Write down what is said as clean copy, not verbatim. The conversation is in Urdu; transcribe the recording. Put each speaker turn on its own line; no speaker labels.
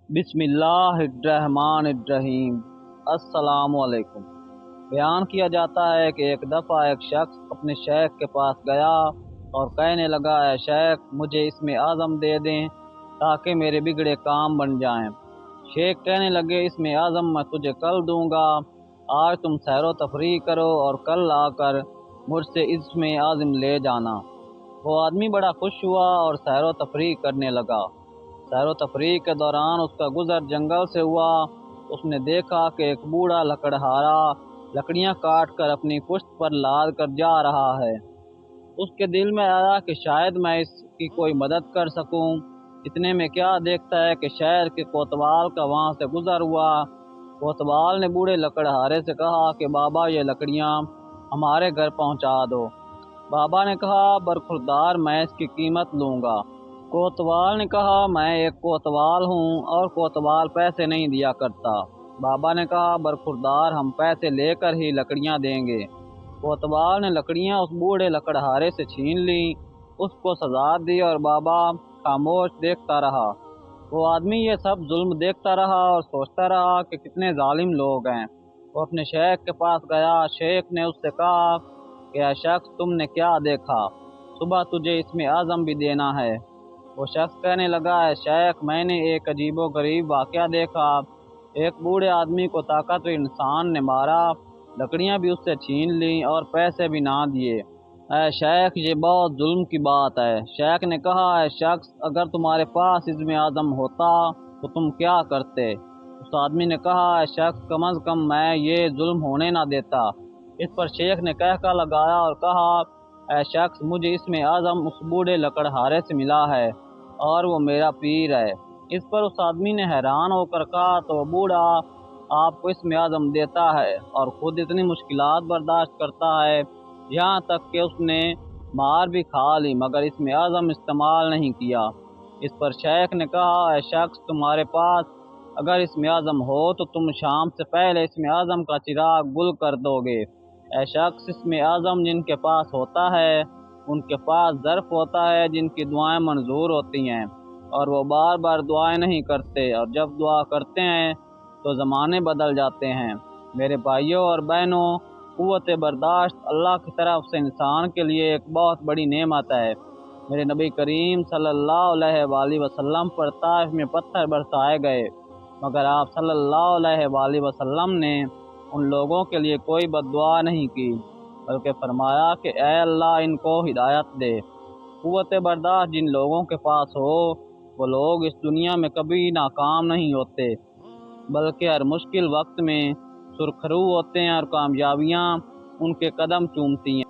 بسم اللہ الرحمن الرحیم۔ السلام علیکم۔ بیان کیا جاتا ہے کہ ایک دفعہ ایک شخص اپنے شیخ کے پاس گیا اور کہنے لگا، اے شیخ مجھے اسم اعظم دے دیں تاکہ میرے بگڑے کام بن جائیں۔ شیخ کہنے لگے، اسم اعظم میں تجھے کل دوں گا، آج تم سیر و تفریح کرو اور کل آ کر مجھ سے اسم اعظم لے جانا۔ وہ آدمی بڑا خوش ہوا اور سیر و تفریح کرنے لگا۔ سیر و تفریح کے دوران اس کا گزر جنگل سے ہوا۔ اس نے دیکھا کہ ایک بوڑھا لکڑہارا لکڑیاں کاٹ کر اپنی پشت پر لاد کر جا رہا ہے۔ اس کے دل میں آیا کہ شاید میں اس کی کوئی مدد کر سکوں۔ اتنے میں کیا دیکھتا ہے کہ شہر کے کوتوال کا وہاں سے گزر ہوا۔ کوتوال نے بوڑھے لکڑہارے سے کہا کہ بابا یہ لکڑیاں ہمارے گھر پہنچا دو۔ بابا نے کہا، برخوردار میں اس کی قیمت لوں گا۔ کوتوال نے کہا، میں ایک کوتوال ہوں اور کوتوال پیسے نہیں دیا کرتا۔ بابا نے کہا، برخوردار ہم پیسے لے کر ہی لکڑیاں دیں گے۔ کوتوال نے لکڑیاں اس بوڑھے لکڑہارے سے چھین لیں، اس کو سزا دی اور بابا خاموش دیکھتا رہا۔ وہ آدمی یہ سب ظلم دیکھتا رہا اور سوچتا رہا کہ کتنے ظالم لوگ ہیں۔ وہ اپنے شیخ کے پاس گیا۔ شیخ نے اس سے کہا کہ اے شخص تم نے کیا دیکھا؟ صبح تجھے اسم اعظم بھی دینا ہے۔ وہ شخص کہنے لگا، اے شیخ میں نے ایک عجیب و غریب واقعہ دیکھا۔ ایک بوڑھے آدمی کو طاقتور انسان نے مارا، لکڑیاں بھی اس سے چھین لیں اور پیسے بھی نہ دیے۔ اے شیخ یہ بہت ظلم کی بات ہے۔ شیخ نے کہا، اے شخص اگر تمہارے پاس اسم اعظم ہوتا تو تم کیا کرتے؟ اس آدمی نے کہا، اے شخص کم از کم میں یہ ظلم ہونے نہ دیتا۔ اس پر شیخ نے کہکا لگایا اور کہا، اے شخص مجھے اسم اعظم اس بوڑھے لکڑہارے سے ملا ہے اور وہ میرا پیر ہے۔ اس پر اس آدمی نے حیران ہو کر کہا، تو وہ بوڑھا آپ کو اسم اعظم دیتا ہے اور خود اتنی مشکلات برداشت کرتا ہے، یہاں تک کہ اس نے مار بھی کھا لی مگر اسم اعظم استعمال نہیں کیا۔ اس پر شیخ نے کہا، اے شخص تمہارے پاس اگر اسم اعظم ہو تو تم شام سے پہلے اسم اعظم کا چراغ گل کر دو گے۔ اے شخص اسم اعظم جن کے پاس ہوتا ہے ان کے پاس ظرف ہوتا ہے جن کی دعائیں منظور ہوتی ہیں، اور وہ بار بار دعائیں نہیں کرتے، اور جب دعا کرتے ہیں تو زمانے بدل جاتے ہیں۔ میرے بھائیوں اور بہنوں، قوت برداشت اللہ کی طرف سے انسان کے لیے ایک بہت بڑی نعمت ہے۔ میرے نبی کریم صلی اللہ علیہ وآلہ وسلم پر طائف میں پتھر برسائے گئے، مگر آپ صلی اللہ علیہ وآلہ وسلم نے ان لوگوں کے لیے کوئی بد دعا نہیں کی، بلکہ فرمایا کہ اے اللہ ان کو ہدایت دے۔ قوت برداشت جن لوگوں کے پاس ہو وہ لوگ اس دنیا میں کبھی ناکام نہیں ہوتے، بلکہ ہر مشکل وقت میں سرخرو ہوتے ہیں اور کامیابیاں ان کے قدم چومتی ہیں۔